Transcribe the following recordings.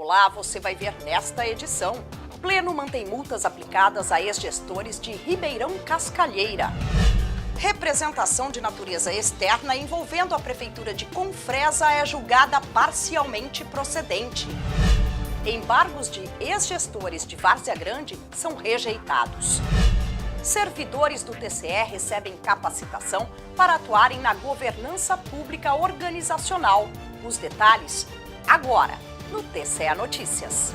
Olá, você vai ver nesta edição. Pleno mantém multas aplicadas a ex-gestores de Ribeirão Cascalheira. Representação de natureza externa envolvendo a Prefeitura de Confresa é julgada parcialmente procedente. Embargos de ex-gestores de Várzea Grande são rejeitados. Servidores do TCE recebem capacitação para atuarem na governança pública organizacional. Os detalhes agora no TCE Notícias.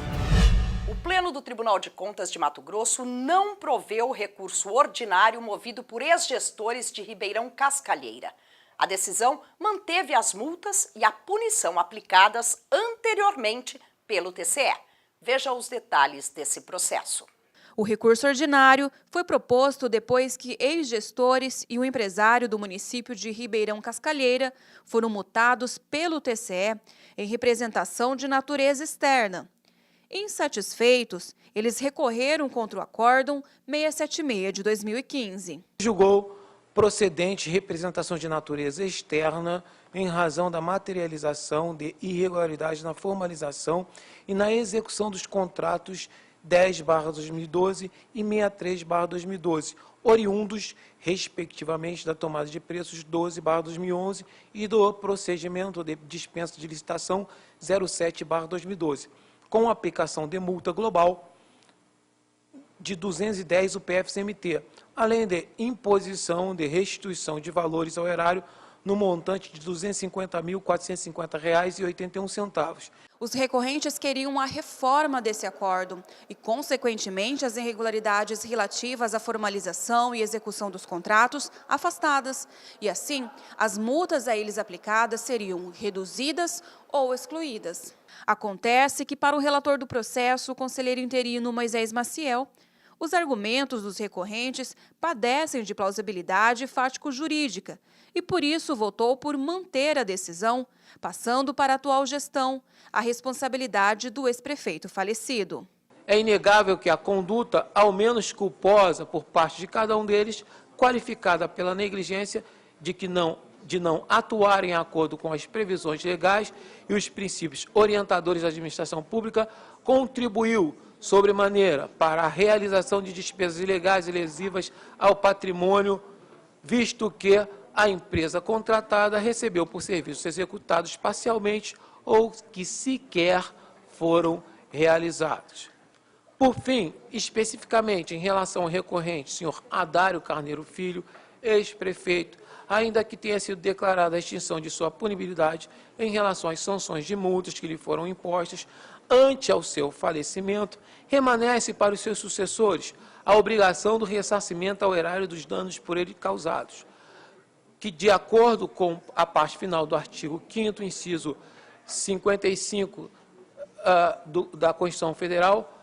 O Pleno do Tribunal de Contas de Mato Grosso não proveu o recurso ordinário movido por ex-gestores de Ribeirão Cascalheira. A decisão manteve as multas e a punição aplicadas anteriormente pelo TCE. Veja os detalhes desse processo. O recurso ordinário foi proposto depois que ex-gestores e o empresário do município de Ribeirão Cascalheira foram multados pelo TCE em representação de natureza externa. Insatisfeitos, eles recorreram contra o Acórdão 676 de 2015. Julgou procedente representação de natureza externa em razão da materialização de irregularidades na formalização e na execução dos contratos 10/2012 e 63/2012, oriundos, respectivamente, da tomada de preços 12/2011 e do procedimento de dispensa de licitação 07/2012, com aplicação de multa global de 210 UPF-CMT, além de imposição de restituição de valores ao erário no montante de R$ 250.450,81. Os recorrentes queriam a reforma desse acórdão e, consequentemente, as irregularidades relativas à formalização e execução dos contratos afastadas. E, assim, as multas a eles aplicadas seriam reduzidas ou excluídas. Acontece que, para o relator do processo, o conselheiro interino Moisés Maciel, os argumentos dos recorrentes padecem de plausibilidade fático-jurídica e, por isso, votou por manter a decisão, passando para a atual gestão a responsabilidade do ex-prefeito falecido. É inegável que a conduta, ao menos culposa por parte de cada um deles, qualificada pela negligência de não atuar em acordo com as previsões legais e os princípios orientadores da administração pública, contribuiu sobremaneira para a realização de despesas ilegais e lesivas ao patrimônio, visto que a empresa contratada recebeu por serviços executados parcialmente ou que sequer foram realizados. Por fim, especificamente em relação ao recorrente, senhor Adário Carneiro Filho, ex-prefeito, ainda que tenha sido declarada a extinção de sua punibilidade em relação às sanções de multas que lhe foram impostas ante ao seu falecimento, remanesce para os seus sucessores a obrigação do ressarcimento ao erário dos danos por ele causados, que, de acordo com a parte final do artigo 5º, inciso 55 da Constituição Federal,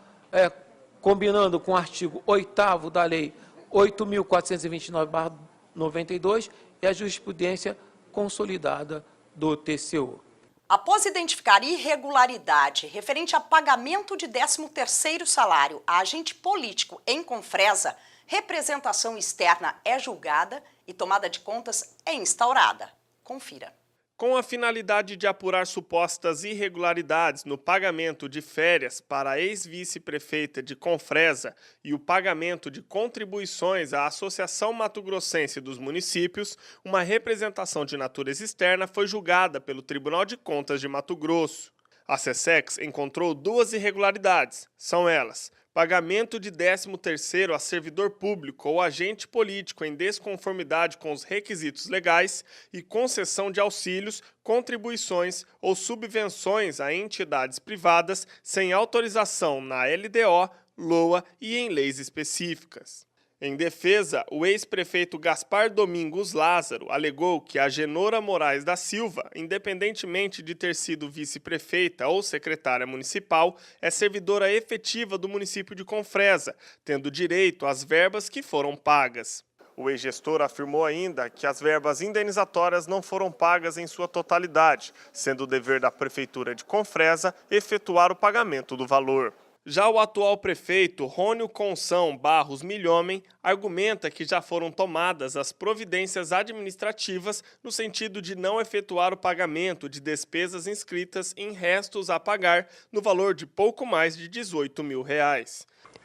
combinando com o artigo 8º da Lei 8.429/92 e a jurisprudência consolidada do TCU. Após identificar irregularidade referente a pagamento de 13º salário a agente político em Confresa, representação externa é julgada e tomada de contas é instaurada. Confira. Com a finalidade de apurar supostas irregularidades no pagamento de férias para a ex-vice-prefeita de Confresa e o pagamento de contribuições à Associação Mato Grossense dos Municípios, uma representação de natureza externa foi julgada pelo Tribunal de Contas de Mato Grosso. A SESEX encontrou duas irregularidades, são elas: pagamento de 13º a servidor público ou agente político em desconformidade com os requisitos legais e concessão de auxílios, contribuições ou subvenções a entidades privadas sem autorização na LDO, LOA e em leis específicas. Em defesa, o ex-prefeito Gaspar Domingos Lázaro alegou que a Genora Moraes da Silva, independentemente de ter sido vice-prefeita ou secretária municipal, é servidora efetiva do município de Confresa, tendo direito às verbas que foram pagas. O ex-gestor afirmou ainda que as verbas indenizatórias não foram pagas em sua totalidade, sendo o dever da Prefeitura de Confresa efetuar o pagamento do valor. Já o atual prefeito, Rônio Conção Barros Milhomem, argumenta que já foram tomadas as providências administrativas no sentido de não efetuar o pagamento de despesas inscritas em restos a pagar no valor de pouco mais de R$18 mil.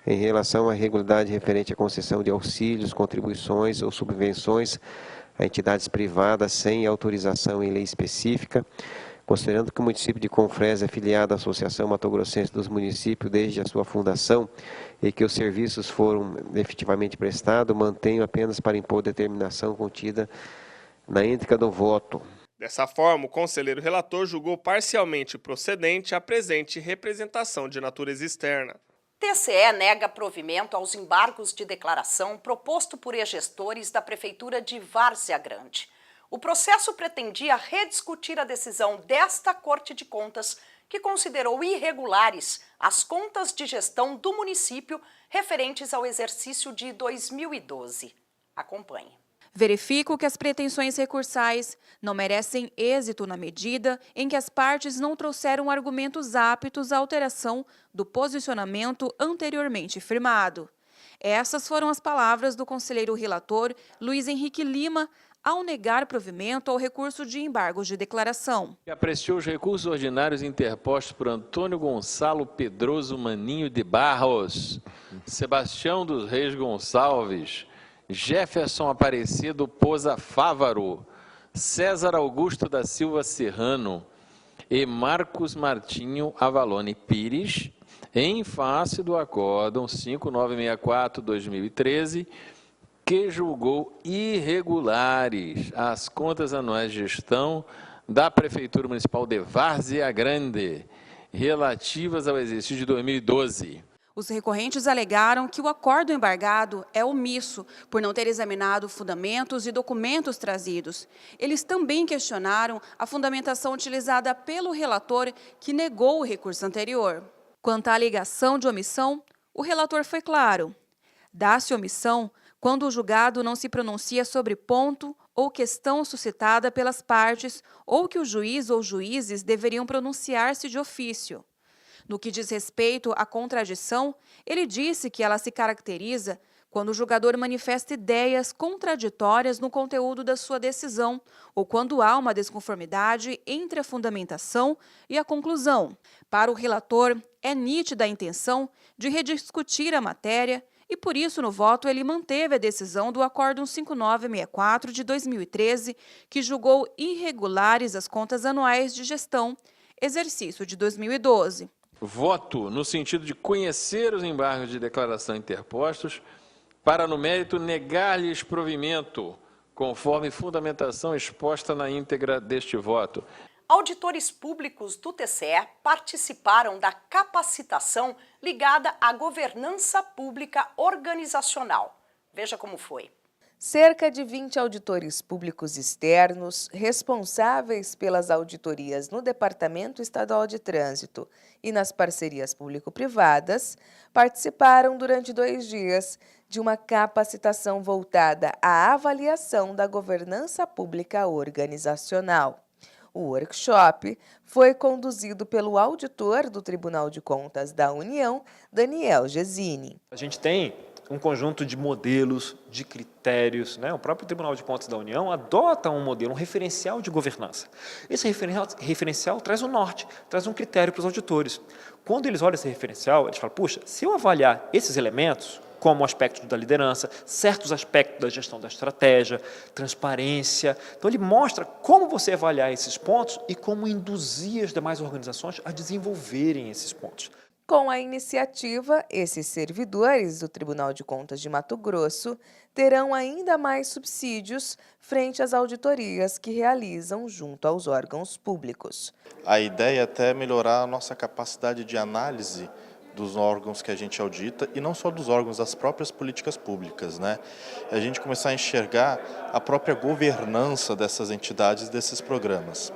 Em relação à irregularidade referente à concessão de auxílios, contribuições ou subvenções a entidades privadas sem autorização em lei específica, considerando que o município de Confresa é filiado à Associação Mato-Grossense dos Municípios desde a sua fundação e que os serviços foram efetivamente prestados, mantenho apenas para impor determinação contida na íntegra do voto. Dessa forma, o conselheiro relator julgou parcialmente procedente a presente representação de natureza externa. TCE nega provimento aos embargos de declaração proposto por ex-gestores da Prefeitura de Várzea Grande. O processo pretendia rediscutir a decisão desta Corte de Contas, que considerou irregulares as contas de gestão do município referentes ao exercício de 2012. Acompanhe. Verifico que as pretensões recursais não merecem êxito na medida em que as partes não trouxeram argumentos aptos à alteração do posicionamento anteriormente firmado. Essas foram as palavras do conselheiro relator Luiz Henrique Lima, ao negar provimento ao recurso de embargos de declaração. Apreciou os recursos ordinários interpostos por Antônio Gonçalo Pedroso Maninho de Barros, Sebastião dos Reis Gonçalves, Jefferson Aparecido Poza Fávaro, César Augusto da Silva Serrano e Marcos Martinho Avalone Pires, em face do Acórdão 5964/2013, que julgou irregulares as contas anuais de gestão da Prefeitura Municipal de Várzea Grande, relativas ao exercício de 2012. Os recorrentes alegaram que o acordo embargado é omisso por não ter examinado fundamentos e documentos trazidos. Eles também questionaram a fundamentação utilizada pelo relator, que negou o recurso anterior. Quanto à alegação de omissão, o relator foi claro. Dá-se omissão quando o julgado não se pronuncia sobre ponto ou questão suscitada pelas partes ou que o juiz ou juízes deveriam pronunciar-se de ofício. No que diz respeito à contradição, ele disse que ela se caracteriza quando o julgador manifesta ideias contraditórias no conteúdo da sua decisão ou quando há uma desconformidade entre a fundamentação e a conclusão. Para o relator, é nítida a intenção de rediscutir a matéria e, por isso, no voto, ele manteve a decisão do Acórdão 5964 de 2013, que julgou irregulares as contas anuais de gestão, exercício de 2012. Voto no sentido de conhecer os embargos de declaração interpostos para, no mérito, negar-lhes provimento, conforme fundamentação exposta na íntegra deste voto. Auditores públicos do TCE participaram da capacitação ligada à governança pública organizacional. Veja como foi. Cerca de 20 auditores públicos externos, responsáveis pelas auditorias no Departamento Estadual de Trânsito e nas parcerias público-privadas, participaram durante 2 dias de uma capacitação voltada à avaliação da governança pública organizacional. O workshop foi conduzido pelo auditor do Tribunal de Contas da União, Daniel Gesini. A gente tem um conjunto de modelos, de critérios, né? O próprio Tribunal de Contas da União adota um modelo, um referencial de governança. Esse referencial traz um norte, traz um critério para os auditores. Quando eles olham esse referencial, eles falam, puxa, se eu avaliar esses elementos, como o aspecto da liderança, certos aspectos da gestão da estratégia, transparência. Então, ele mostra como você avaliar esses pontos e como induzir as demais organizações a desenvolverem esses pontos. Com a iniciativa, esses servidores do Tribunal de Contas de Mato Grosso terão ainda mais subsídios frente às auditorias que realizam junto aos órgãos públicos. A ideia é até melhorar a nossa capacidade de análise dos órgãos que a gente audita e não só dos órgãos, das próprias políticas públicas, né? A gente começar a enxergar a própria governança dessas entidades, desses programas.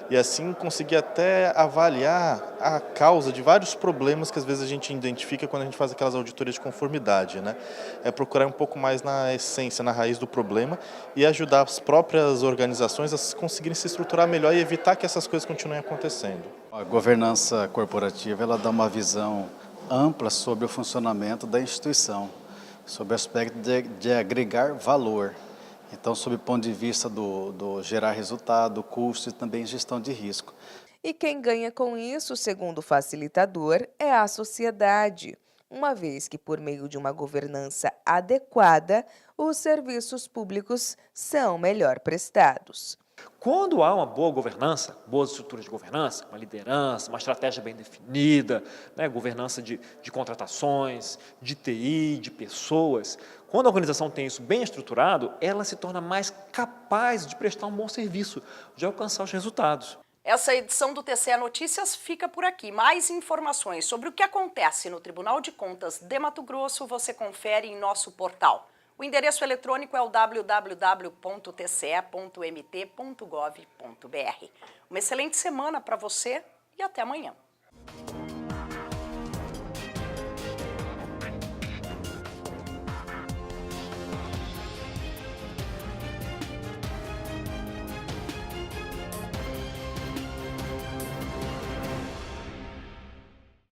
E assim conseguir até avaliar a causa de vários problemas que às vezes a gente identifica quando a gente faz aquelas auditorias de conformidade, né? É procurar um pouco mais na essência, na raiz do problema e ajudar as próprias organizações a conseguirem se estruturar melhor e evitar que essas coisas continuem acontecendo. A governança corporativa, ela dá uma visão ampla sobre o funcionamento da instituição, sob o aspecto de agregar valor. Então, sob o ponto de vista do gerar resultado, custo e também gestão de risco. E quem ganha com isso, segundo o facilitador, é a sociedade, uma vez que, por meio de uma governança adequada, os serviços públicos são melhor prestados. Quando há uma boa governança, boas estruturas de governança, uma liderança, uma estratégia bem definida, né, governança de contratações, de TI, de pessoas, quando a organização tem isso bem estruturado, ela se torna mais capaz de prestar um bom serviço, de alcançar os resultados. Essa edição do TCE Notícias fica por aqui. Mais informações sobre o que acontece no Tribunal de Contas de Mato Grosso você confere em nosso portal. O endereço eletrônico é o www.tce.mt.gov.br. Uma excelente semana para você e até amanhã.